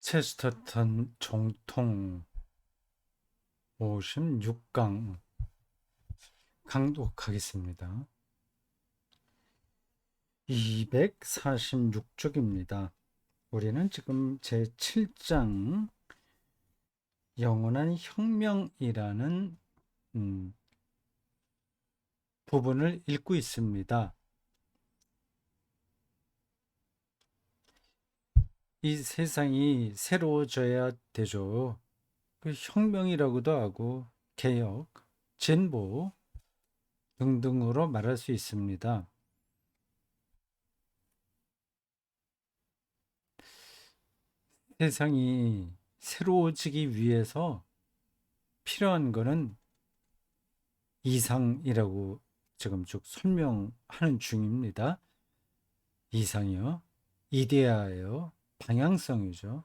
체스터턴 정통 56강 강독하겠습니다. 246쪽입니다. 우리는 지금 제7장 영원한 혁명이라는 부분을 읽고 있습니다. 이 세상이 새로워져야 되죠. 그 혁명이라고도 하고 개혁, 진보 등등으로 말할 수 있습니다. 세상이 새로워지기 위해서 필요한 것은 이상이라고 지금 쭉 설명하는 중입니다. 이상이요. 이데아예요. 방향성이죠.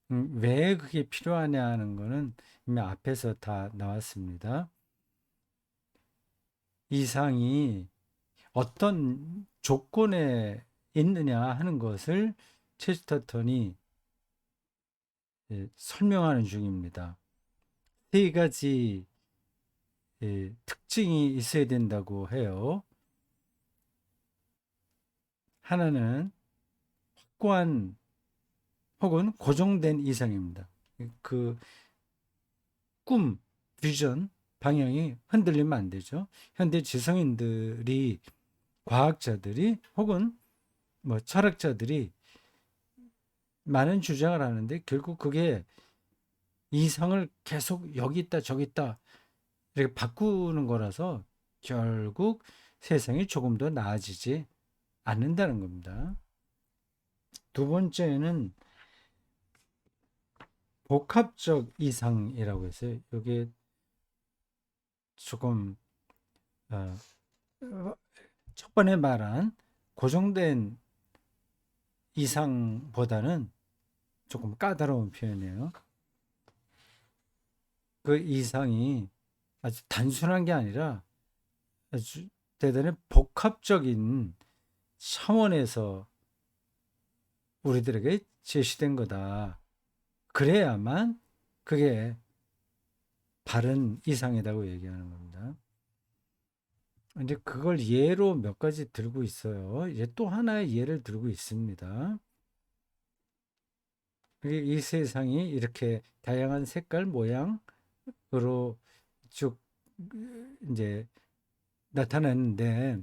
왜 그게 필요하냐 하는 거는 이미 앞에서 다 나왔습니다. 이상이 어떤 조건에 있느냐 하는 것을 체스터턴이 설명하는 중입니다. 세 가지 특징이 있어야 된다고 해요. 하나는 확고한 혹은 고정된 이상입니다. 그 꿈, 비전, 방향이 흔들리면 안 되죠. 현대 지성인들이, 과학자들이 혹은 뭐 철학자들이 많은 주장을 하는데 결국 그게 이상을 계속 여기 있다 저기 있다 이렇게 바꾸는 거라서 결국 세상이 조금 더 나아지지 않는다는 겁니다. 두 번째는 복합적 이상이라고 해서 이게 조금 어, 첫 번에 말한 고정된 이상보다는 조금 까다로운 표현이에요. 그 이상이 아주 단순한 게 아니라 아주 대단히 복합적인 차원에서 우리들에게 제시된 거다. 그래야만 그게 바른 이상이라고 얘기하는 겁니다. 이제 그걸 예로 몇 가지 들고 있어요. 이제 또 하나의 예를 들고 있습니다. 이 세상이 이렇게 다양한 색깔, 모양으로 쭉 이제 나타났는데,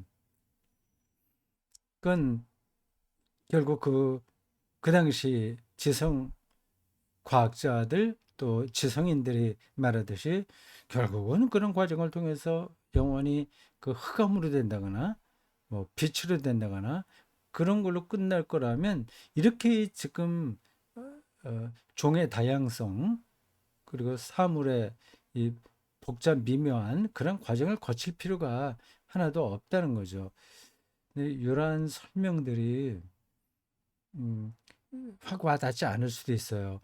그건 결국 그 당시 지성 과학자들 또 지성인들이 말하듯이 결국은 그런 과정을 통해서 영원히 그 흑암으로 된다거나 뭐 빛으로 된다거나 그런 걸로 끝날 거라면 이렇게 지금 종의 다양성 그리고 사물의 이 복잡 미묘한 그런 과정을 거칠 필요가 하나도 없다는 거죠. 근데 이러한 설명들이 음, 확 와닿지 않을 수도 있어요.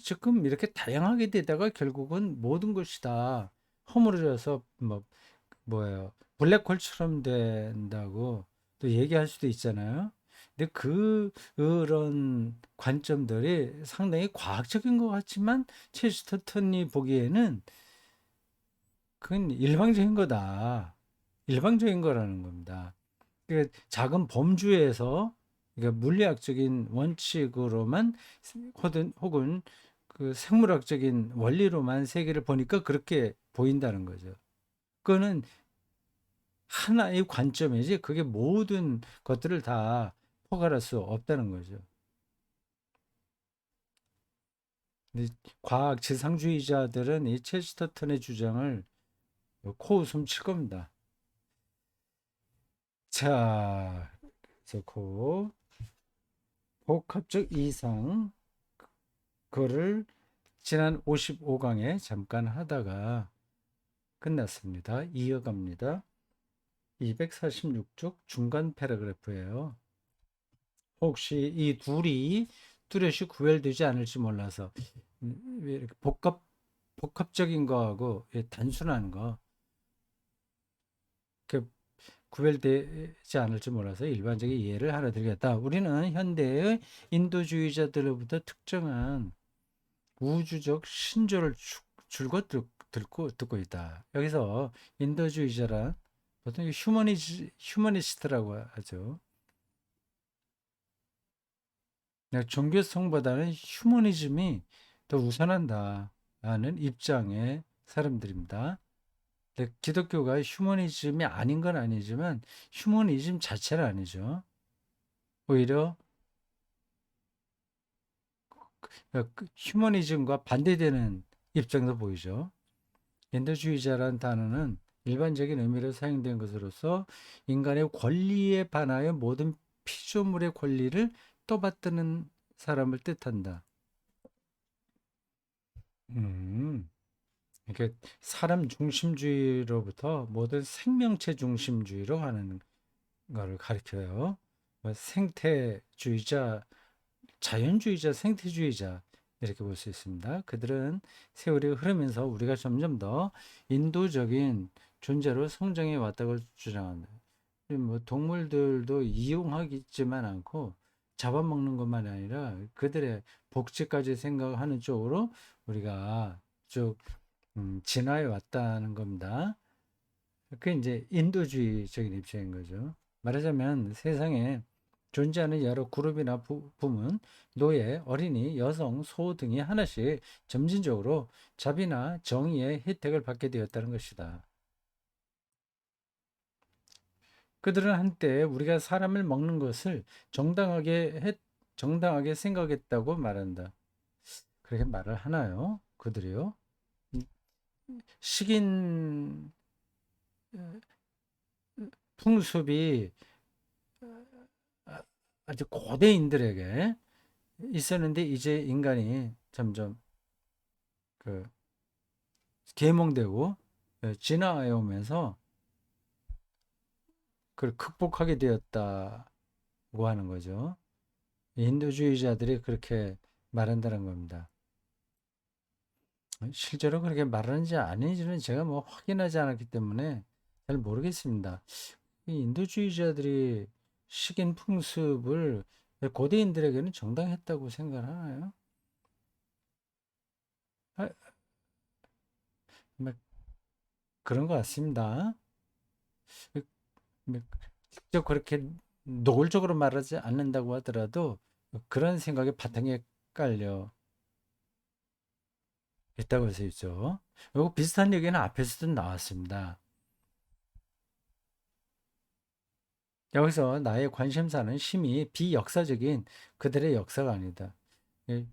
지금 이렇게 다양하게 되다가 결국은 모든 것이 다 허물어져서 뭐예요? 블랙홀처럼 된다고 또 얘기할 수도 있잖아요. 근데 그런 관점들이 상당히 과학적인 것 같지만 체스터턴이 보기에는 그건 일방적인 거다. 일방적인 거라는 겁니다. 그 작은 범주에서 그러니까 물리학적인 원칙으로만 혹은 그 생물학적인 원리로만 세계를 보니까 그렇게 보인다는 거죠. 그거는 하나의 관점이지 그게 모든 것들을 다 포괄할 수 없다는 거죠. 과학 지상주의자들은 이 체스터턴의 주장을 코웃음 칠 겁니다. 자, 좋고 복합적 이상 그거를 지난 55강에 잠깐 하다가 끝났습니다. 이어갑니다. 246쪽 중간 패러그래프예요. 혹시 이 둘이 뚜렷이 구별되지 않을지 몰라서 왜 이렇게 복합적인 거하고 단순한 거 구별되지 않을지 몰라서 일반적인 예를 하나 드리겠다. 우리는 현대의 인도주의자들로부터 특정한 우주적 신조를 줄곧 듣고 있다. 여기서 인도주의자란 보통 휴머니스트라고 하죠. 종교성보다는 휴머니즘이 더 우선한다라는 입장의 사람들입니다. 기독교가 휴머니즘이 아닌 건 아니지만 휴머니즘 자체는 아니죠. 오히려 휴머니즘과 반대되는 입장도 보이죠. 인도주의자란 단어는 일반적인 의미로 사용된 것으로서 인간의 권리에 반하여 모든 피조물의 권리를 떠받드는 사람을 뜻한다. 음, 이렇게 사람 중심주의로부터 모든 생명체 중심주의로 가는 것을 가리켜요. 생태주의자, 자연주의자, 생태주의자 이렇게 볼 수 있습니다. 그들은 세월이 흐르면서 우리가 점점 더 인도적인 존재로 성장해 왔다고 주장한다. 뭐 동물들도 이용하지만 않고 잡아먹는 것만 아니라 그들의 복지까지 생각하는 쪽으로 우리가 쭉 진화해 왔다는 겁니다. 그게 이제 인도주의적인 입장인 거죠. 말하자면 세상에 존재하는 여러 그룹이나 부문, 노예, 어린이, 여성, 소 등이 하나씩 점진적으로 자비나 정의의 혜택을 받게 되었다는 것이다. 그들은 한때 우리가 사람을 먹는 것을 정당하게 생각했다고 말한다. 그렇게 말을 하나요? 그들이요? 식인 풍습이 아주 고대인들에게 있었는데 이제 인간이 점점 그 계몽되고 진화해 오면서 그걸 극복하게 되었다고 하는 거죠. 인도주의자들이 그렇게 말한다는 겁니다. 실제로 그렇게 말하는지 아닌지는 제가 뭐 확인하지 않았기 때문에 잘 모르겠습니다. 이 인도주의자들이 식인 풍습을 고대인들에게는 정당했다고 생각하나요? 아, 뭐 그런 것 같습니다. 뭐 직접 그렇게 노골적으로 말하지 않는다고 하더라도 그런 생각이 바탕에 깔려 있다고 할 수 있죠. 그리고 비슷한 얘기는 앞에서도 나왔습니다. 여기서 나의 관심사는 심히 비역사적인 그들의 역사가 아니다.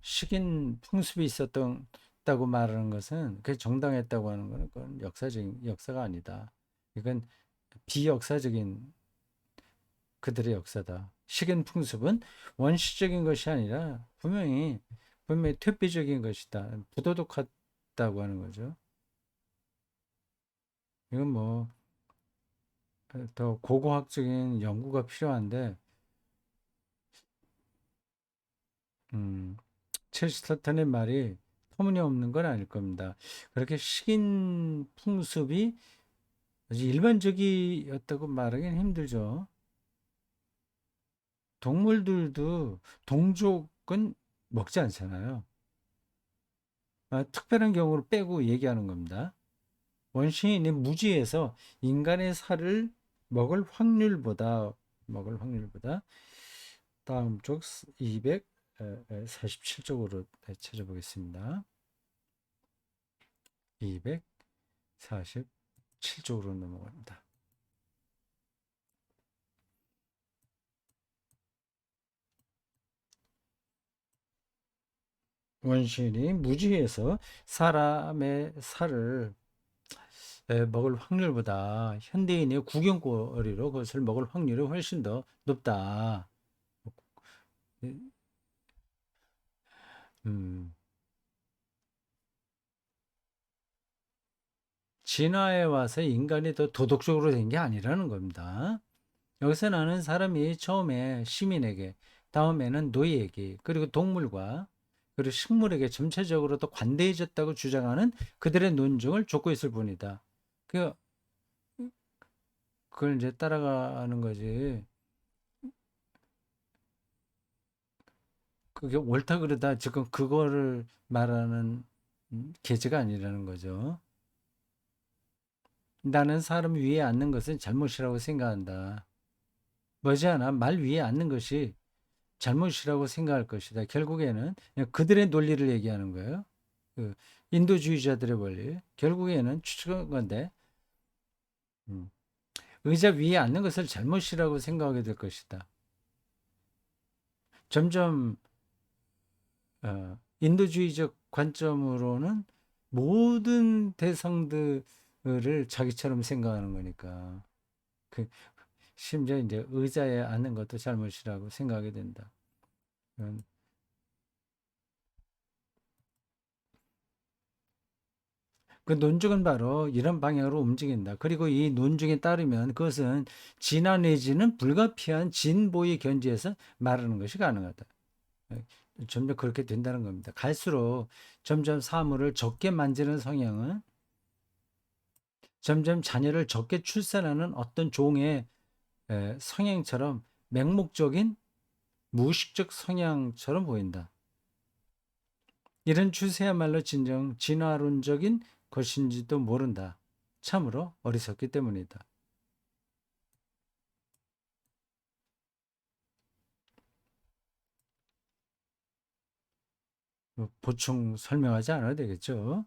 식인 풍습이 있었다고 말하는 것은 그게 정당했다고 하는 것은 그건 역사적인 역사가 아니다. 이건 비역사적인 그들의 역사다. 식인 풍습은 원시적인 것이 아니라 분명히 퇴폐적인 것이다. 부도덕하다고 하는 거죠. 이건 뭐 더 고고학적인 연구가 필요한데 음, 첼스터턴의 말이 터무니없는 건 아닐 겁니다. 그렇게 식인 풍습이 아주 일반적이었다고 말하기는 힘들죠. 동물들도 동족은 먹지 않잖아요. 특별한 경우를 빼고 얘기하는 겁니다. 원시인이 무지에서 인간의 살을 먹을 확률보다 다음 쪽 247쪽으로 찾아보겠습니다. 247쪽으로 넘어갑니다. 원시인이 무지에서 사람의 살을 먹을 확률보다 현대인의 구경거리로 그것을 먹을 확률이 훨씬 더 높다. 음, 진화에 와서 인간이 더 도덕적으로 된 게 아니라는 겁니다. 여기서 나는 사람이 처음에 시민에게, 다음에는 노예에게, 그리고 동물과 그리고 식물에게 전체적으로 더 관대해졌다고 주장하는 그들의 논증을 줬고 있을 뿐이다. 그 그걸 이제 따라가는 거지. 그게 옳다 그러다 지금 그거를 말하는 계제가 아니라는 거죠. 나는 사람 위에 앉는 것은 잘못이라고 생각한다. 머지않아 말 위에 앉는 것이 잘못이라고 생각할 것이다. 결국에는 그냥 그들의 논리를 얘기하는 거예요. 그 인도주의자들의 원리. 결국에는 추측한 건데, 음, 의자 위에 앉는 것을 잘못이라고 생각하게 될 것이다. 점점 인도주의적 관점으로는 모든 대상들을 자기처럼 생각하는 거니까. 그 심지어 이제 의자에 앉는 것도 잘못이라고 생각하게 된다. 그 논증은 바로 이런 방향으로 움직인다. 그리고 이 논증에 따르면 그것은 진화 내지는 불가피한 진보의 견지에서 말하는 것이 가능하다. 점점 그렇게 된다는 겁니다. 갈수록 점점 사물을 적게 만지는 성향은 점점 자녀를 적게 출산하는 어떤 종의 성향처럼 맹목적인 무의식적 성향처럼 보인다. 이런 추세야말로 진정 진화론적인 것인지도 모른다. 참으로 어리석기 때문이다. 뭐 보충 설명하지 않아도 되겠죠.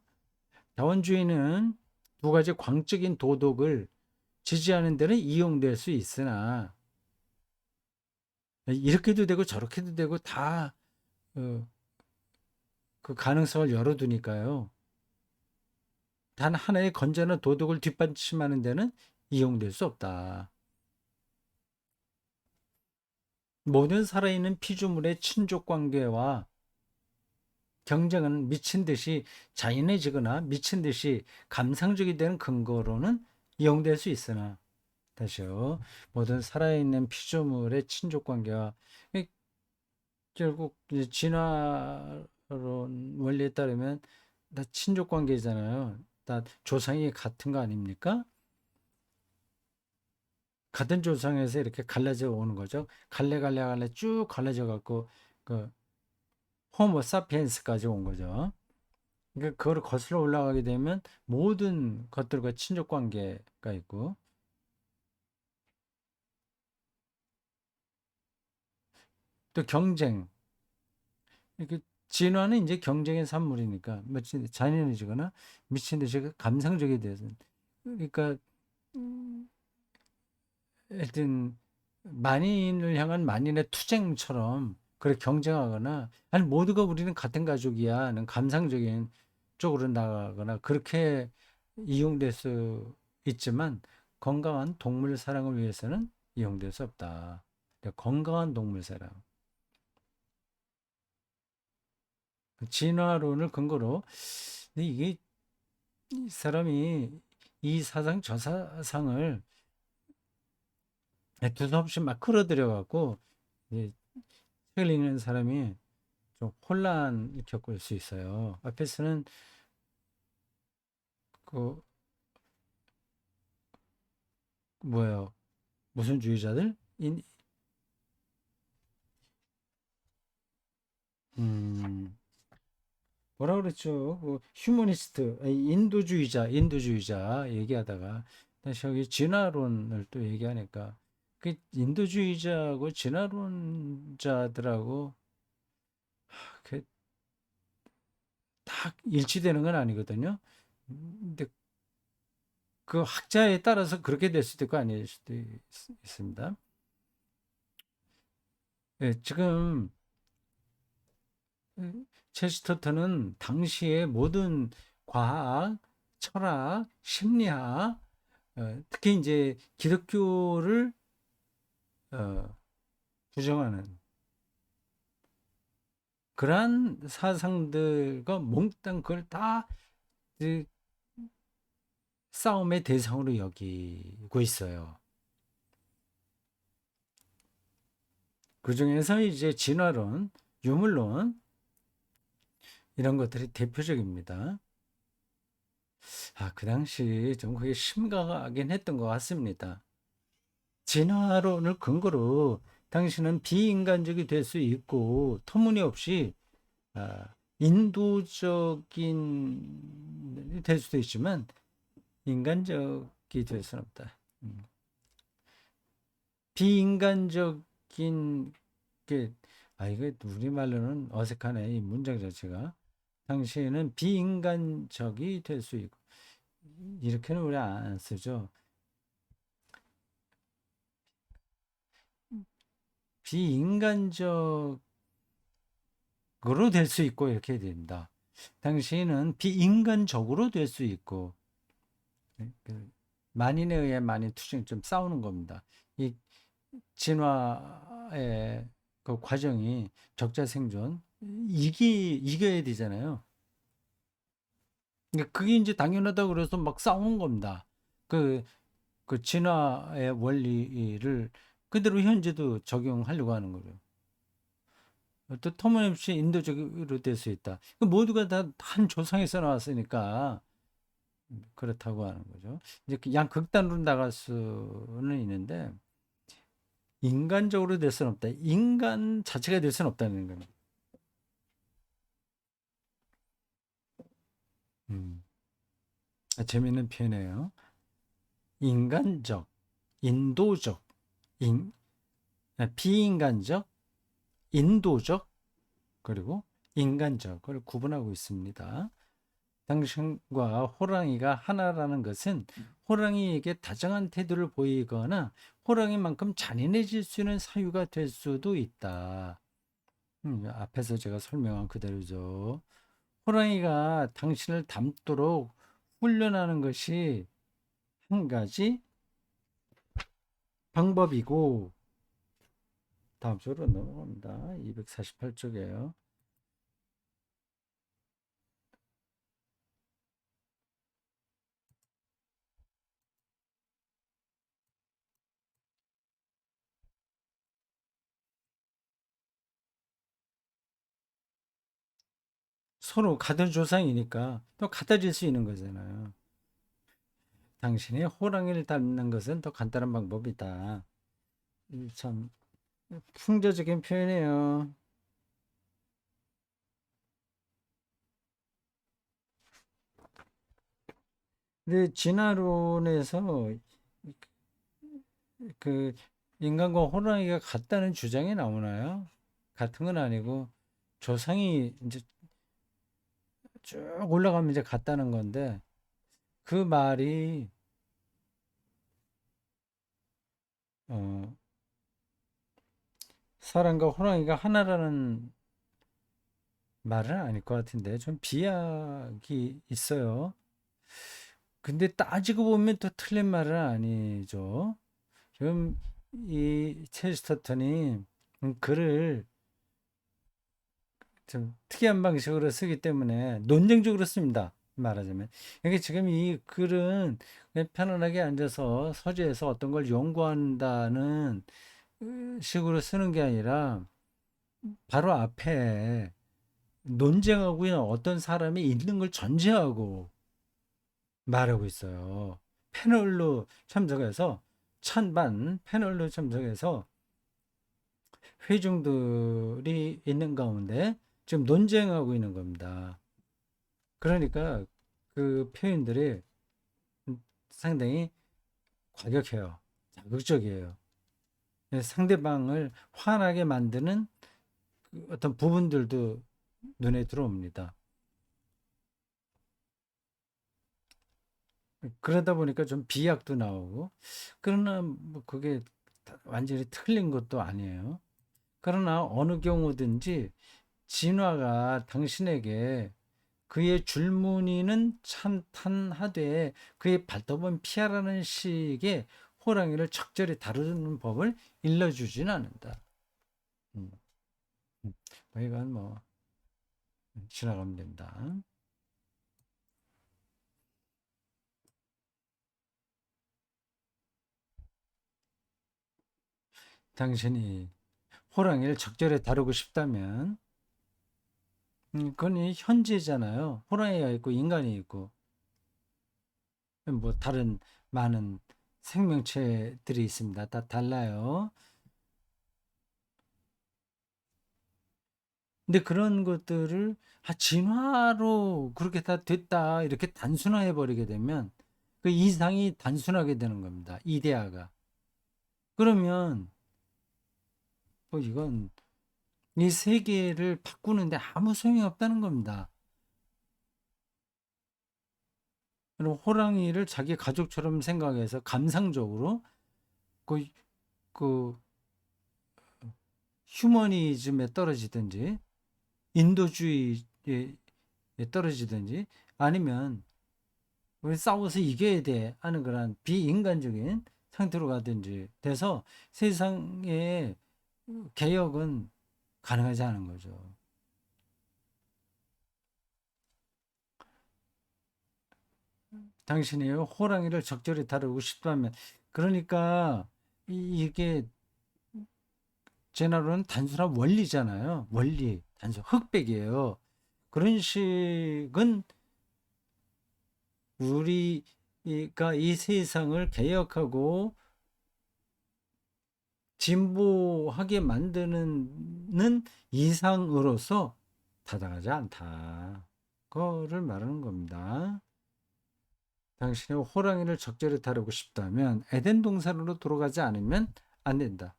자원주의는 두 가지 광적인 도덕을 지지하는 데는 이용될 수 있으나 이렇게도 되고 저렇게도 되고 다 그 가능성을 열어두니까요. 단 하나의 건전한 도덕을 뒷받침하는 데는 이용될 수 없다. 모든 살아있는 피조물의 친족 관계와 경쟁은 미친 듯이 잔인해지거나 미친 듯이 감상적이 되는 근거로는 이용될 수 있으나 다시요. 모든 살아있는 피조물의 친족 관계와 결국 이제 진화론 원리에 따르면 다 친족 관계잖아요. 다 조상이 같은 거 아닙니까? 같은 조상에서 이렇게 갈라져 오는 거죠. 갈래 쭉 갈라져 갖고 그 호모 사피엔스까지 온 거죠. 그러니까 그거를 거슬러 올라가게 되면 모든 것들과 친족 관계가 있고 또 경쟁. 이렇게 진화는 이제 경쟁의 산물이니까 미친 잔인해지거나 미친 듯이 감상적이 돼서 그러니까 하여튼 만인을 향한 만인의 투쟁처럼 그렇게 경쟁하거나 아니 모두가 우리는 같은 가족이야는 감상적인 쪽으로 나가거나 그렇게 이용될 수 있지만 건강한 동물 사랑을 위해서는 이용될 수 없다. 건강한 동물 사랑. 진화론을 근거로 이게 이 사람이 이 사상 저 사상을 두서없이 막 끌어들여 갖고 책을 읽는 사람이 좀 혼란을 겪을 수 있어요. 앞에서는 그 뭐예요? 무슨 주의자들? 음, 뭐라 그랬죠? 그 휴머니스트, 아니, 인도주의자 얘기하다가 다시 여기 진화론을 또 얘기하니까 그 인도주의자하고 진화론자들하고 그 딱 일치되는 건 아니거든요. 근데 그 학자에 따라서 그렇게 될 수도 있고 아닐 수도 있습니다. 예, 지금 체스터턴은 당시의 모든 과학, 철학, 심리학, 특히 이제 기독교를 어, 부정하는 그러한 사상들과 몽땅 그걸 다그 싸움의 대상으로 여기고 있어요. 그 중에서 이제 진화론, 유물론 이런 것들이 대표적입니다. 그 당시 좀 그게 심각하긴 했던 것 같습니다. 진화론을 근거로 당신은 비인간적이 될 수 있고 터무니없이 인도적인 될 수도 있지만 인간적이 될 수는 없다. 비인간적인 게 이거 우리말로는 어색하네. 이 문장 자체가. 당신은 비인간적이 될 수 있고 이렇게는 우리 안 쓰죠. 비인간적으로 될 수 있고 이렇게 된다. 당신은 비인간적으로 될 수 있고 만인에 의해 만인 투쟁 좀 싸우는 겁니다. 이 진화의 그 과정이 적자생존 이겨야 되잖아요. 그게 이제 당연하다 그래서 막 싸우는 겁니다. 그, 그 진화의 원리를 그대로 현재도 적용하려고 하는 거예요. 또 터무니없이 인도적으로 될 수 있다. 모두가 다 한 조상에서 나왔으니까 그렇다고 하는 거죠. 이제 양 극단으로 나갈 수는 있는데 인간적으로 될 수는 없다. 인간 자체가 될 수는 없다는 거예요. 음, 재미있는 표현이에요. 인간적, 인도적, 인, 비인간적, 인도적, 그리고 인간적을 구분하고 있습니다. 당신과 호랑이가 하나라는 것은 호랑이에게 다정한 태도를 보이거나 호랑이만큼 잔인해질 수 있는 사유가 될 수도 있다. 앞에서 제가 설명한 그대로죠. 호랑이가 당신을 닮도록 훈련하는 것이 한 가지 방법이고, 다음 쪽으로 넘어갑니다. 248쪽이에요. 서로 같은 조상이니까 또 같아질 수 있는 거잖아요. 당신이 호랑이를 닮는 것은 더 간단한 방법이다. 참 풍자적인 표현이에요. 근데 진화론에서 그 인간과 호랑이가 같다는 주장이 나오나요? 같은 건 아니고 조상이 이제 쭉 올라가면 이제 같다는 건데 그 말이 어, 사람과 호랑이가 하나라는 말은 아닐 것 같은데 좀 비약이 있어요. 근데 따지고 보면 또 틀린 말은 아니죠. 지금 이 체스터턴이 글을 좀 특이한 방식으로 쓰기 때문에 논쟁적으로 씁니다. 말하자면. 이게 지금 이 글은 그냥 편안하게 앉아서 서재에서 어떤 걸 연구한다는 식으로 쓰는 게 아니라 바로 앞에 논쟁하고 있는 어떤 사람이 있는 걸 전제하고 말하고 있어요. 패널로 참석해서 찬반 패널로 참석해서 회중들이 있는 가운데 지금 논쟁하고 있는 겁니다. 그러니까 그 표현들이 상당히 과격해요. 자극적이에요. 상대방을 화나게 만드는 그 어떤 부분들도 눈에 들어옵니다. 그러다 보니까 좀 비약도 나오고, 그러나 뭐 그게 완전히 틀린 것도 아니에요. 그러나 어느 경우든지 진화가 당신에게 그의 줄무늬는 찬탄하되 그의 발톱은 피하라는 식의 호랑이를 적절히 다루는 법을 일러주진 않는다. 음, 이건 뭐 지나가면 됩니다. 당신이 호랑이를 적절히 다루고 싶다면 그건 현재잖아요. 호랑이가 있고 인간이 있고 뭐 다른 많은 생명체들이 있습니다. 다 달라요. 근데 그런 것들을 진화로 그렇게 다 됐다 이렇게 단순화해 버리게 되면 그 이상이 단순하게 되는 겁니다. 이데아가. 그러면 뭐 이건 이 세계를 바꾸는데 아무 소용이 없다는 겁니다. 그럼 호랑이를 자기 가족처럼 생각해서 감상적으로 그, 그 휴머니즘에 떨어지든지 인도주의에 떨어지든지 아니면 우리 싸워서 이겨야 돼 하는 그런 비인간적인 상태로 가든지 돼서 세상의 개혁은 가능하지 않은 거죠. 당신이 호랑이를 적절히 다루고 싶다면 그러니까 이게 제 나로는 단순한 원리잖아요. 원리 단순 흑백이에요. 그런 식은 우리가 이 세상을 개혁하고 진보하게 만드는 이상으로서 타당하지 않다. 그거를 말하는 겁니다. 당신이 호랑이를 적절히 다루고 싶다면 에덴 동산으로 돌아가지 않으면 안 된다.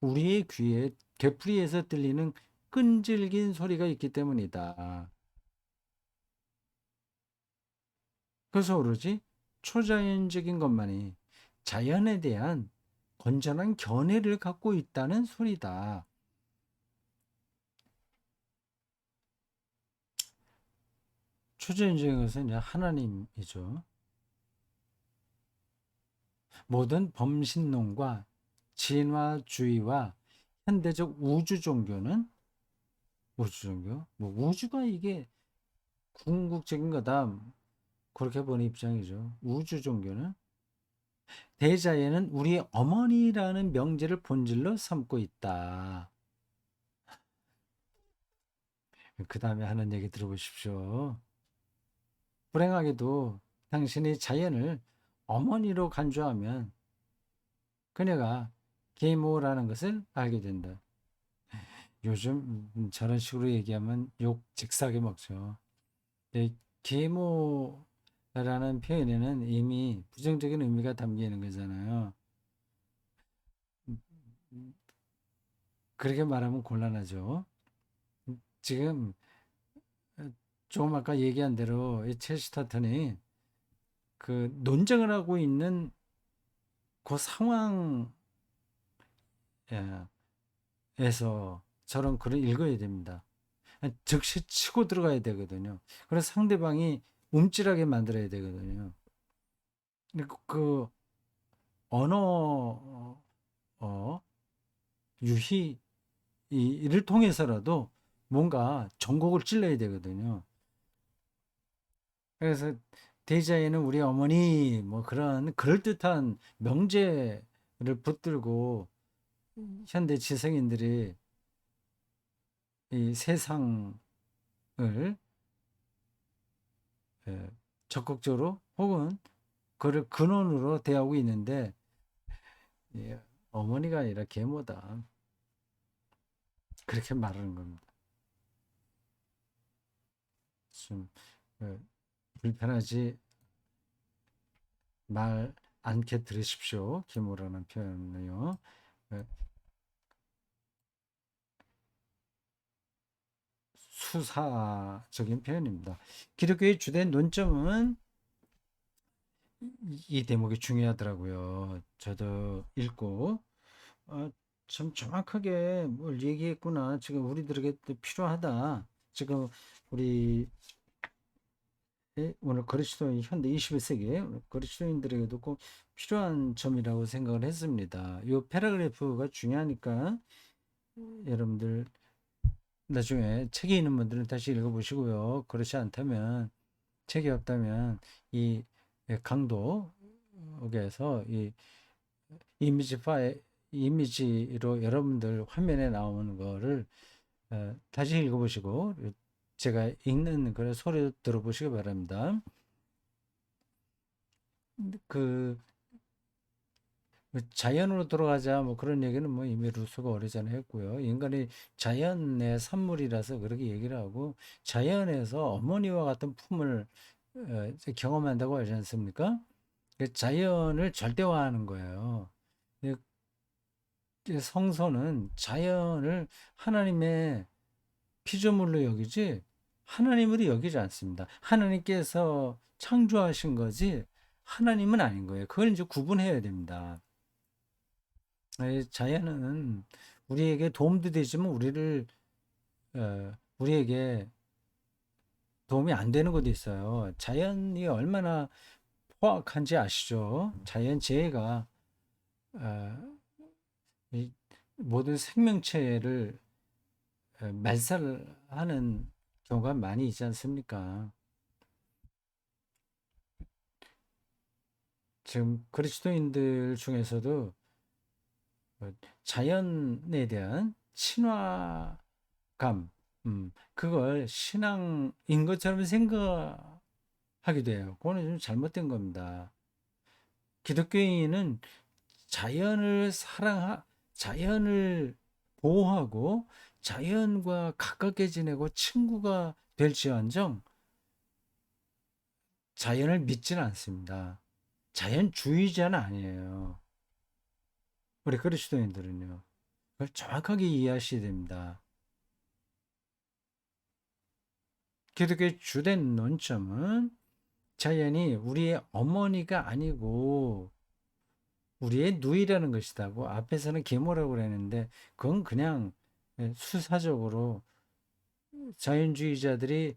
우리의 귀에 되풀이에서 들리는 끈질긴 소리가 있기 때문이다. 그래서 오로지 초자연적인 것만이 자연에 대한 건전한 견해를 갖고 있다는 소리다. 초자연적인 것은 이제 하나님이죠. 모든 범신론과 진화주의와 현대적 우주 종교는 우주 종교, 뭐 우주가 이게 궁극적인 거다. 그렇게 보는 입장이죠. 우주 종교는 대자연은 우리 어머니라는 명제를 본질로 삼고 있다. 그 다음에 하는 얘기 들어보십시오. 불행하게도 당신이 자연을 어머니로 간주하면 그녀가 계모라는 것을 알게 된다. 요즘 저런 식으로 얘기하면 욕 직사게 먹죠. 네, 계모라는 표현에는 이미 부정적인 의미가 담겨 있는 거잖아요. 그렇게 말하면 곤란하죠. 지금 조금 아까 얘기한 대로 이 첼시타턴이 그 논쟁을 하고 있는 그 상황에서 저런 글을 읽어야 됩니다. 즉시 치고 들어가야 되거든요. 그래서 상대방이 움찔하게 만들어야 되거든요. 그 언어 유희 이를 통해서라도 뭔가 전곡을 찔러야 되거든요. 그래서 대자에는 우리 어머니 뭐 그런 그럴듯한 명제를 붙들고 현대 지성인들이 이 세상을 적극적으로 혹은 그를 근원으로 대하고 있는데 어머니가 아니라 계모다. 그렇게 말하는 겁니다. 좀 불편하지 말 않게 들으십시오. 계모라는 표현을요. 수사적인 표현입니다. 기독교의 주된 논점은 이 대목이 중요하더라고요. 저도 읽고 참 정확하게 뭘 얘기했구나. 지금 우리들에게 필요하다. 지금 우리 오늘 그리스도인 현대 21세기 그리스도인들에게도 꼭 필요한 점이라고 생각을 했습니다. 이 패러그래프가 중요하니까 여러분들 나중에 책이 있는 분들은 다시 읽어보시고요. 그렇지 않다면 책이 없다면 이 강독에서 이 이미지 파일 이미지로 여러분들 화면에 나오는 거를 다시 읽어보시고 제가 읽는 그런 소리 들어보시기 바랍니다. 그 자연으로 돌아가자 뭐 그런 얘기는 뭐 이미 루소가 오래전에 했고요. 인간이 자연의 산물이라서 그렇게 얘기를 하고 자연에서 어머니와 같은 품을 이제 경험한다고 하지 않습니까? 그 자연을 절대화하는 거예요. 이- 이 성서는 자연을 하나님의 피조물로 여기지 하나님으로 여기지 않습니다. 하나님께서 창조하신 거지 하나님은 아닌 거예요. 그걸 이제 구분해야 됩니다. 자연은 우리에게 도움도 되지만 우리에게 도움이 안 되는 것도 있어요. 자연이 얼마나 포악한지 아시죠? 자연 재해가 어, 이 모든 생명체를 말살하는 경우가 많이 있지 않습니까? 지금 그리스도인들 중에서도 자연에 대한 친화감, 그걸 신앙인 것처럼 생각하게 돼요. 그거는 좀 잘못된 겁니다. 기독교인은 자연을 자연을 보호하고 자연과 가깝게 지내고 친구가 될지언정 자연을 믿지는 않습니다. 자연주의자는 아니에요. 우리 그리스도인들은요. 그걸 정확하게 이해하셔야 됩니다. 기독교의 주된 논점은 자연이 우리의 어머니가 아니고 우리의 누이라는 것이다고 앞에서는 계모라고 그랬는데 그건 그냥 수사적으로 자연주의자들이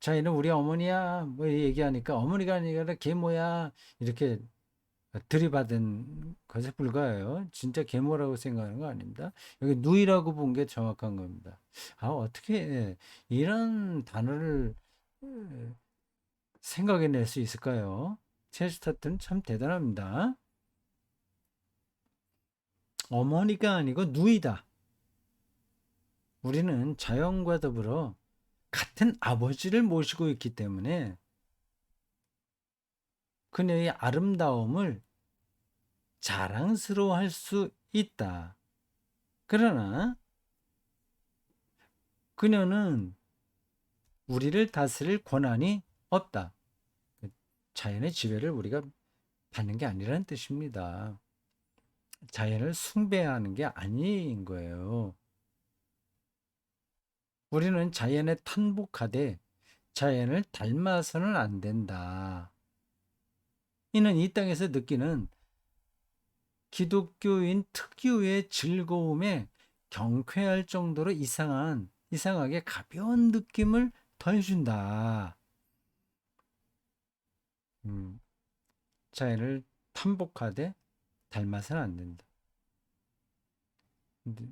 자연은 우리 어머니야 뭐 얘기하니까 어머니가 아니라 계모야 이렇게 들이받은 것에 불과해요. 진짜 계모라고 생각하는 거 아닙니다. 여기 누이라고 본 게 정확한 겁니다. 어떻게 이런 단어를 생각해낼 수 있을까요? 체스터튼 참 대단합니다. 어머니가 아니고 누이다. 우리는 자연과 더불어 같은 아버지를 모시고 있기 때문에 그녀의 아름다움을 자랑스러워할 수 있다. 그러나 그녀는 우리를 다스릴 권한이 없다. 자연의 지배를 우리가 받는 게 아니라는 뜻입니다. 자연을 숭배하는 게 아닌 거예요. 우리는 자연에 탄복하되 자연을 닮아서는 안 된다. 이는 이 땅에서 느끼는 기독교인 특유의 즐거움에 경쾌할 정도로 이상하게 가벼운 느낌을 더해준다. 음, 자연을 탐복하되 닮아서는 안 된다. 근데,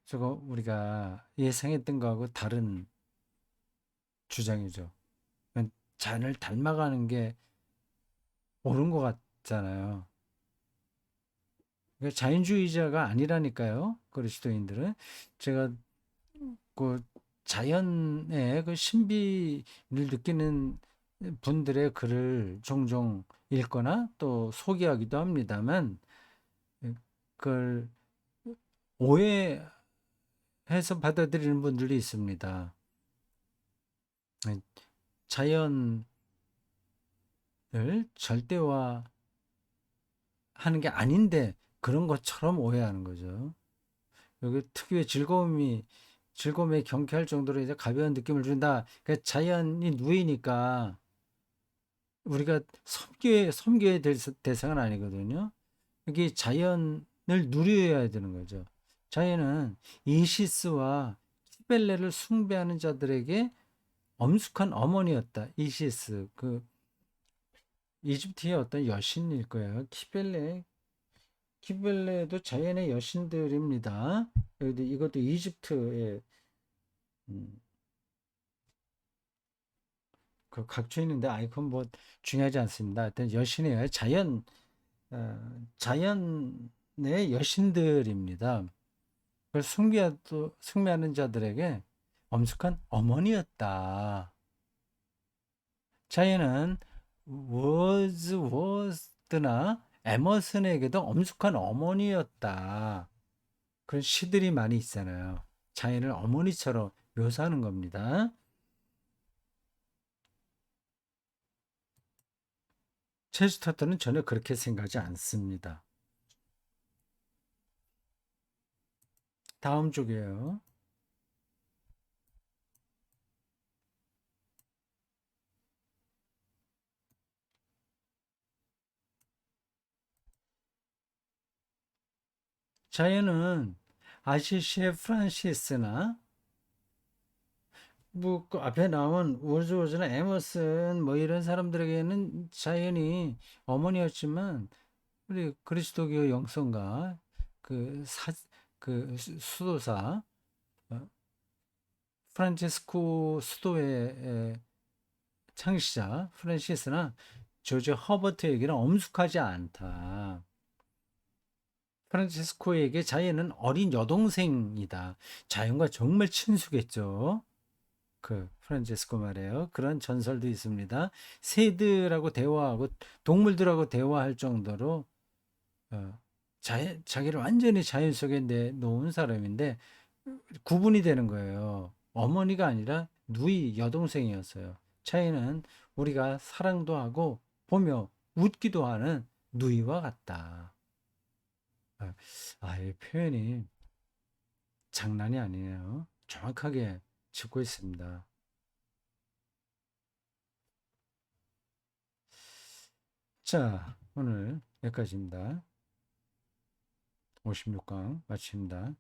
저거 우리가 예상했던 거하고 다른 주장이죠. 자연을 닮아가는 게 옳은 것 같잖아요. 그러니까 자연주의자가 아니라니까요. 그리스도인들은 제가 그 자연의 그 신비를 느끼는 분들의 글을 종종 읽거나 또 소개하기도 합니다만 그걸 오해해서 받아들이는 분들이 있습니다. 자연을 절대화하는 게 아닌데 그런 것처럼 오해하는 거죠. 여기 특유의 즐거움에 경쾌할 정도로 이제 가벼운 느낌을 준다. 그러니까 자연이 누이니까 우리가 섬겨야 될 대상은 아니거든요. 여기 자연을 누려야 되는 거죠. 자연은 이시스와 키벨레를 숭배하는 자들에게 엄숙한 어머니였다. 이시스, 그 이집트의 어떤 여신일 거예요. 키벨레도 자연의 여신들입니다. 여기 이것도 이집트의 음, 그 각주 있는데 아이콘 뭐 중요하지 않습니다. 하여튼 여신이에요. 자연의 여신들입니다. 그걸 숭배하는 자들에게 엄숙한 어머니였다. 자연은 워즈워스나 에머슨에게도 엄숙한 어머니였다. 그런 시들이 많이 있잖아요. 자연을 어머니처럼 묘사하는 겁니다. 체스터턴은 전혀 그렇게 생각하지 않습니다. 다음 쪽이에요. 자연은 아시시의 프란시스나 뭐그 앞에 나온 월즈워즈나 에머슨 뭐 이런 사람들에게는 자연이 어머니였지만 우리 그리스도교 영성가 그 사, 그 수도사 어, 프란체스코 수도의 창시자 프란시스나 조지 허버트에게는 엄숙하지 않다. 프란체스코에게 자연은 어린 여동생이다. 자연과 정말 친숙했죠. 그 프란체스코 말이에요. 그런 전설도 있습니다. 새들하고 대화하고 동물들하고 대화할 정도로 자기를 완전히 자연 속에 내놓은 사람인데 구분이 되는 거예요. 어머니가 아니라 누이 여동생이었어요. 차이는 우리가 사랑도 하고 보며 웃기도 하는 누이와 같다. 이 표현이 장난이 아니에요. 정확하게 짚고 있습니다. 자, 오늘 여기까지입니다. 56강 마칩니다.